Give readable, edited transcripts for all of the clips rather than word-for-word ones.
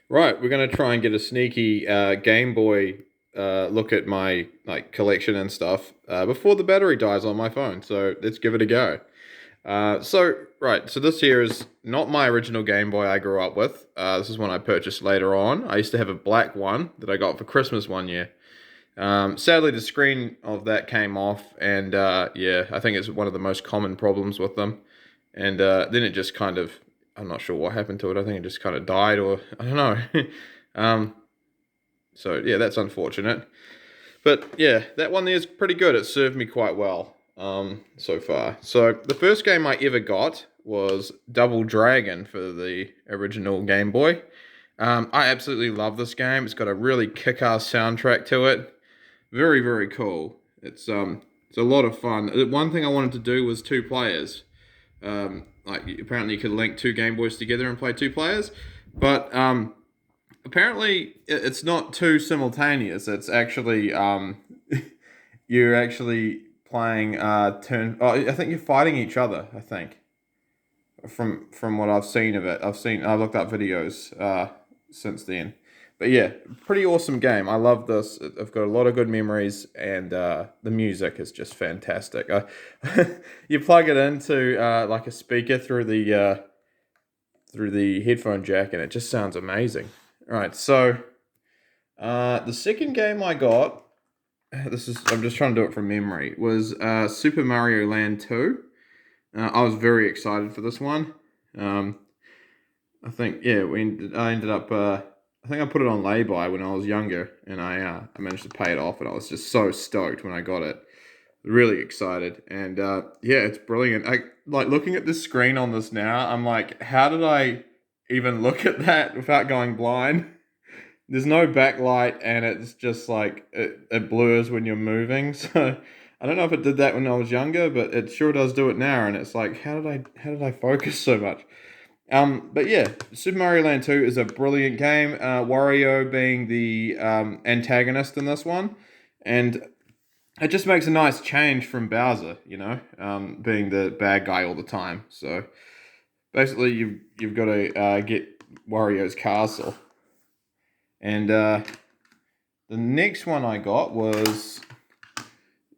Right, we're gonna try and get a sneaky Game Boy look at my collection and stuff before the battery dies on my phone. So let's give it a go. So this here is not my original Game Boy I grew up with. This is one I purchased later on. I used to have a black one that I got for Christmas one year. Sadly, the screen of that came off, and yeah, I think it's one of the most common problems with them. And then it just kind of, I'm not sure what happened to it. I think it just kind of died, or I don't know. um, so yeah, that's unfortunate. But yeah, that one there is pretty good. It served me quite well so far. So the first game I ever got was Double Dragon for the original Game Boy. I absolutely love this game. It's got a really kick-ass soundtrack to it. Very, very cool. It's a lot of fun. One thing I wanted to do was two players. Apparently you could link two Game Boys together and play two players, but apparently it's not two simultaneous. It's actually you're actually playing turn. Oh, I think you're fighting each other. I think from what I've seen of it, I've looked up videos since then. But yeah, pretty awesome game. I love this. I've got a lot of good memories, and the music is just fantastic. You plug it into like a speaker through the headphone jack, and it just sounds amazing. All right, so the second game I got, I'm just trying to do it from memory, was Super Mario Land 2. I was very excited for this one. I think yeah, I ended up. I think I put it on lay-by when I was younger, and I managed to pay it off, and I was just so stoked when I got it. Really excited, and yeah, it's brilliant. I like looking at the screen on this now. I'm like, how did I even look at that without going blind? There's no backlight, and it's just like it blurs when you're moving. So I don't know if it did that when I was younger, but it sure does do it now. And it's like, how did I focus so much? But yeah, Super Mario Land 2 is a brilliant game. Wario being the antagonist in this one, and it just makes a nice change from Bowser, being the bad guy all the time. So basically, you've got to get Wario's castle, and the next one I got was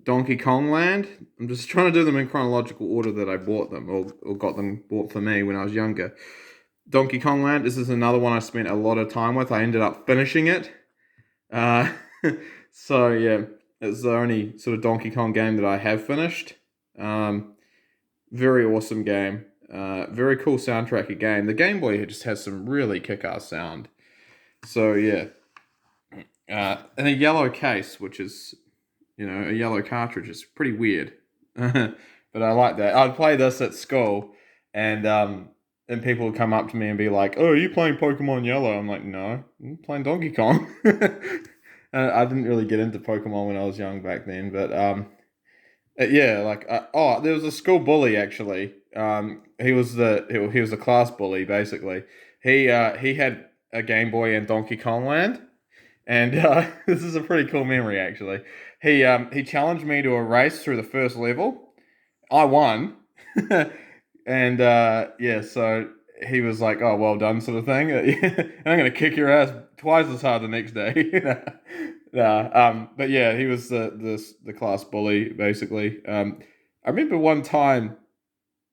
Donkey Kong Land. I'm just trying to do them in chronological order that I bought them or got them bought for me when I was younger. Donkey Kong Land, this is another one I spent a lot of time with. I ended up finishing it. Uh, so yeah, it's the only sort of Donkey Kong game that I have finished. Very awesome game. Very cool soundtrack again. The Game Boy just has some really kick-ass sound. So yeah. In a yellow case, which is a yellow cartridge. It's pretty weird, but I like that. I'd play this at school, and people would come up to me and be like, "Oh, are you playing Pokemon Yellow?" I'm like, "No, I'm playing Donkey Kong." I didn't really get into Pokemon when I was young back then, but yeah, there was a school bully actually. He was a class bully basically. He had a Game Boy and Donkey Kong Land. And this is a pretty cool memory, actually. He challenged me to a race through the first level. I won, and yeah, so he was like, "Oh, well done," sort of thing. And I'm gonna kick your ass twice as hard the next day. But yeah, he was the class bully basically. I remember one time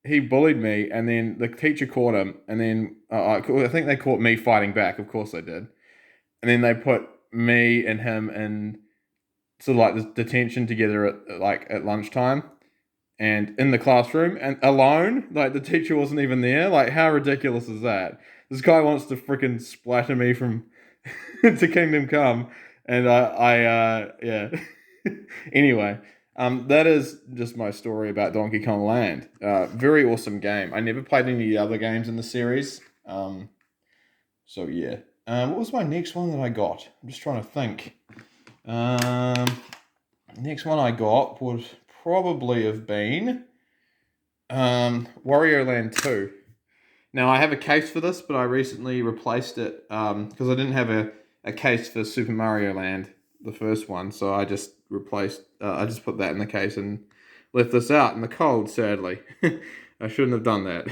he bullied me, and then the teacher caught him, and then I think they caught me fighting back. Of course they did. And then they put me and him in sort of like this detention together at lunchtime and in the classroom and alone. Like the teacher wasn't even there. Like how ridiculous is that? This guy wants to freaking splatter me from to Kingdom Come, and yeah. Anyway, that is just my story about Donkey Kong Land. Very awesome game. I never played any of the other games in the series. So yeah. What was my next one that I got? I'm just trying to think. Next one I got would probably have been Wario Land 2. Now I have a case for this, but I recently replaced it because I didn't have a case for Super Mario Land, the first one. So I just I just put that in the case and left this out in the cold, sadly. I shouldn't have done that.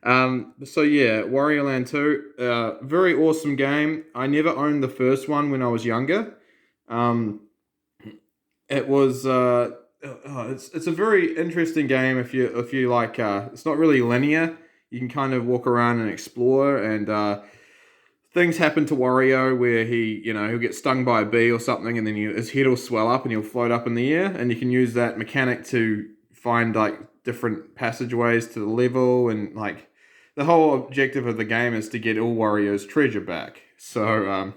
So yeah, Wario Land 2, very awesome game. I never owned the first one when I was younger. Um, it was it's a very interesting game if you like. It's not really linear. You can kind of walk around and explore, and things happen to Wario where he'll get stung by a bee or something, and then his head will swell up and he'll float up in the air, and you can use that mechanic to find like different passageways to the level, and like the whole objective of the game is to get all Wario's treasure back. So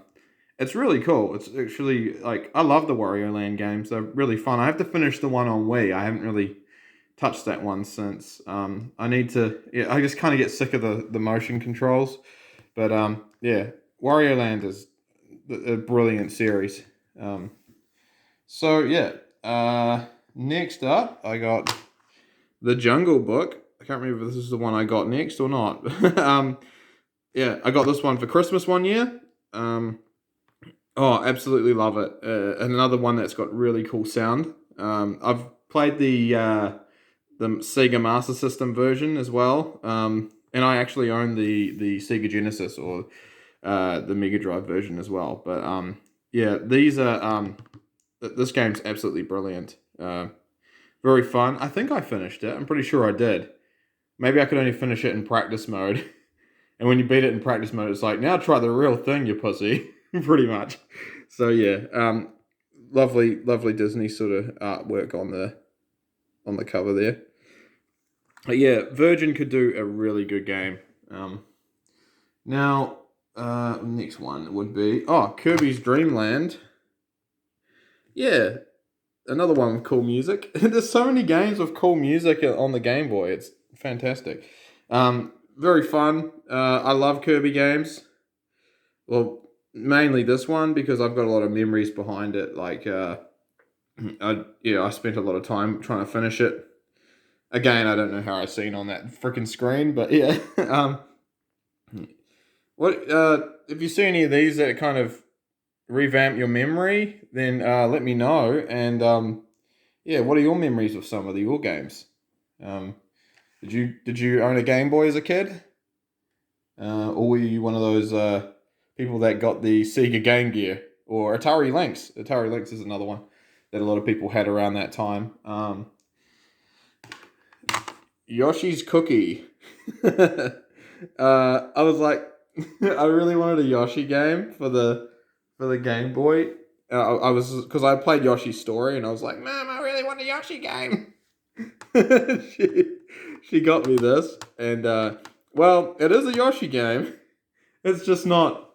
it's really cool. It's actually like I love the Wario Land games. They're really fun. I have to finish the one on Wii. I haven't really touched that one since. I need to. Yeah, I just kind of get sick of the motion controls. But yeah, Wario Land is a brilliant series. So yeah, next up I got the Jungle Book. I can't remember if this is the one I got next or not. Yeah, I got this one for Christmas one year. Oh, absolutely love it. And another one that's got really cool sound. I've played the Sega Master System version as well. And I actually own the Sega Genesis or the Mega Drive version as well. But yeah, these are this game's absolutely brilliant. Very fun. I think I finished it. I'm pretty sure I did. Maybe I could only finish it in practice mode. And when you beat it in practice mode, it's like, now try the real thing, you pussy. Pretty much. So yeah, lovely Disney sort of artwork on the cover there. But yeah, Virgin could do a really good game. Now, next one would be Kirby's Dreamland. Yeah, another one with cool music. There's so many games with cool music on the Game Boy. It's fantastic. Very fun. I love Kirby games. Well, mainly this one because I've got a lot of memories behind it. Like, I spent a lot of time trying to finish it. Again, I don't know how I seen on that freaking screen, but yeah. What if you see any of these that kind of revamp your memory, then let me know. And yeah, what are your memories of some of your games? Did you own a Game Boy as a kid, or were you one of those people that got the Sega Game Gear or Atari Lynx? Atari Lynx is another one that a lot of people had around that time. Yoshi's Cookie. I was like, I really wanted a Yoshi game for the Game Boy. I was because I played Yoshi's Story and I was like, Mom, I really want a Yoshi game. she got me this, and well, it is a Yoshi game. It's just not,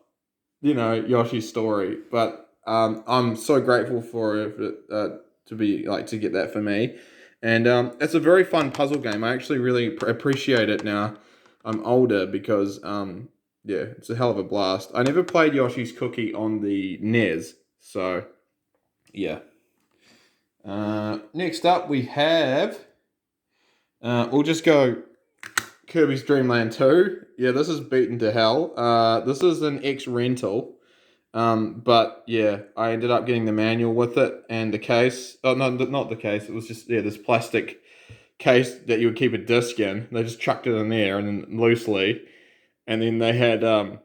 Yoshi's Story, but I'm so grateful for it to be like to get that for me. And it's a very fun puzzle game. I actually really appreciate it now I'm older because yeah, it's a hell of a blast. I never played Yoshi's Cookie on the NES, so yeah. Next up we have we'll just go Kirby's Dreamland 2. Yeah, this is beaten to hell. This is an ex-rental. But yeah, I ended up getting the manual with it and the case. Oh, no, not the case. It was just, this plastic case that you would keep a disc in. They just chucked it in there and then loosely. And then they had, like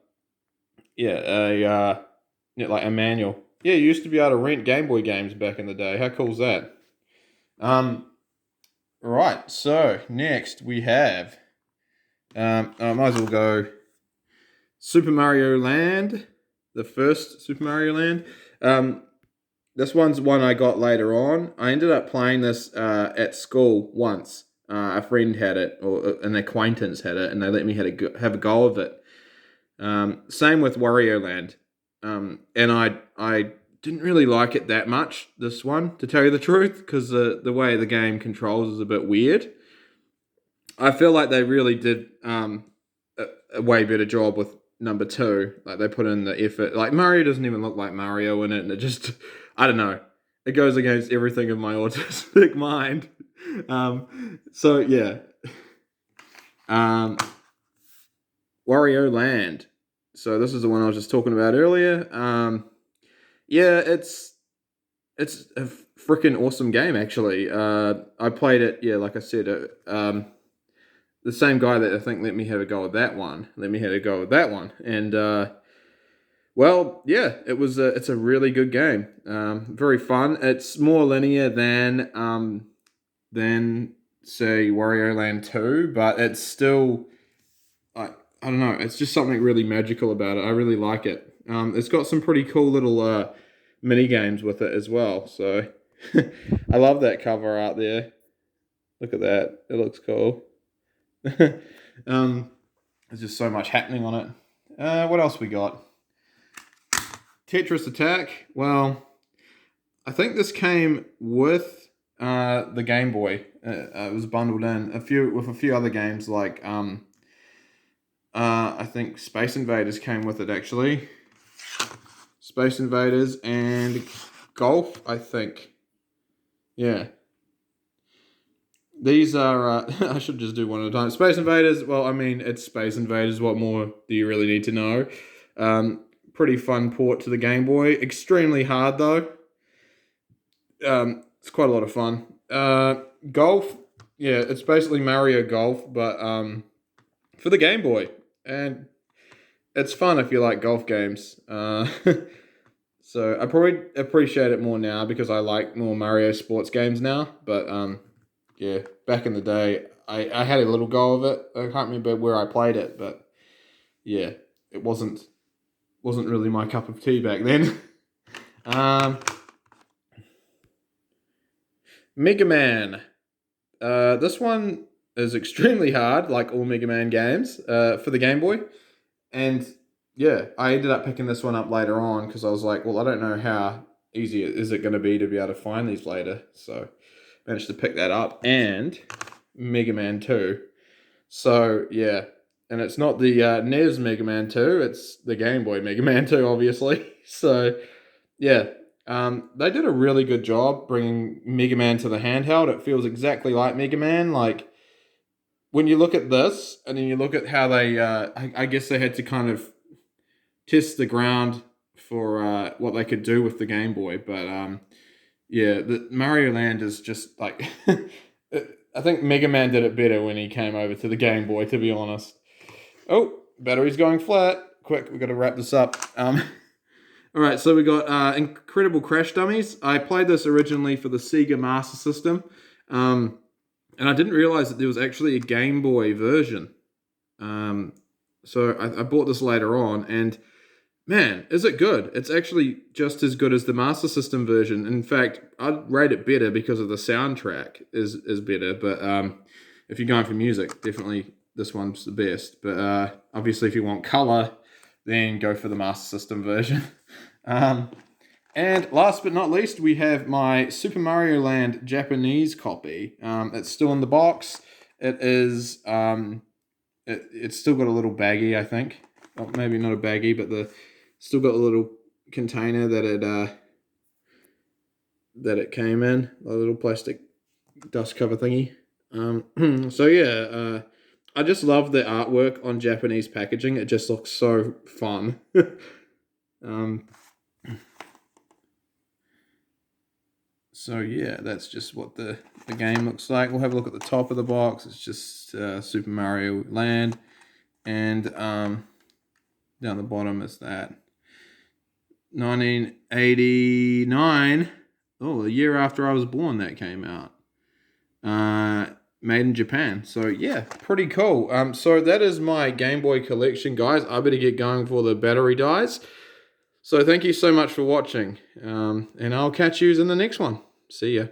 a manual. Yeah, you used to be able to rent Game Boy games back in the day. How cool is that? Right, so next we have, I might as well go Super Mario Land, the first Super Mario Land. This one's one I got later on. I ended up playing this at school once. A friend had it, or an acquaintance had it, and they let me have a go of it. Same with Wario Land. And I didn't really like it that much, this one, to tell you the truth, because the way the game controls is a bit weird. I feel like they really did a way better job with number 2. Like, they put in the effort. Like, Mario doesn't even look like Mario in it, and it just, I don't know. It goes against everything in my autistic mind. So, yeah. Wario Land. So, this is the one I was just talking about earlier. Yeah, it's a freaking awesome game, actually. I played it, yeah, like I said, the same guy that I think let me have a go at that one, let me have a go at that one. And well, yeah, it's a really good game. Very fun. It's more linear than say Wario Land 2, but it's still I don't know. It's just something really magical about it. I really like it. It's got some pretty cool little mini games with it as well. So I love that cover art there. Look at that. It looks cool. There's just so much happening on it. What else we got? Tetris Attack. Well, I think this came with the Game Boy. It was bundled in with a few other games like I think Space Invaders came with it actually. Space Invaders and Golf, I think. Yeah. These are, I should just do one at a time. Space Invaders, well, I mean, it's Space Invaders. What more do you really need to know? Pretty fun port to the Game Boy. Extremely hard, though. It's quite a lot of fun. Golf, yeah, it's basically Mario Golf, but for the Game Boy. And it's fun if you like golf games. So I probably appreciate it more now because I like more Mario sports games now. But yeah, back in the day, I had a little go of it. I can't remember where I played it, but yeah, it wasn't really my cup of tea back then. Mega Man. This one is extremely hard, like all Mega Man games, for the Game Boy. And yeah, I ended up picking this one up later on because I was like, well, I don't know how easy is it going to be able to find these later. So managed to pick that up, and Mega Man 2. So yeah, and it's not the NES Mega Man 2, it's the Game Boy Mega Man 2, obviously. So yeah, they did a really good job bringing Mega Man to the handheld. It feels exactly like Mega Man. Like when you look at this, and then you look at how they, I guess they had to kind of test the ground for what they could do with the Game Boy. But yeah, the Mario Land is just like, I think Mega Man did it better when he came over to the Game Boy, to be honest. Oh, battery's going flat. Quick, we've got to wrap this up. All right, so we got Incredible Crash Dummies. I played this originally for the Sega Master System, and I didn't realize that there was actually a Game Boy version. So I bought this later on, and man, is it good? It's actually just as good as the Master System version. In fact, I'd rate it better because of the soundtrack is better. But if you're going for music, definitely this one's the best. But obviously, if you want color, then go for the Master System version. And last but not least, we have my Super Mario Land Japanese copy. It's still in the box. It is. It's still got a little baggie, I think. Well, maybe not a baggie, but still got a little container that it came in, a little plastic dust cover thingy. So yeah, I just love the artwork on Japanese packaging. It just looks so fun. So yeah, that's just what the game looks like. We'll have a look at the top of the box. It's just Super Mario Land, and down the bottom is that 1989. Oh, a year after I was born, that came out. Made in Japan. So yeah, pretty cool. So that is my Game Boy collection, guys. I better get going before the battery dies. So thank you so much for watching, and I'll catch you in the next one. See ya.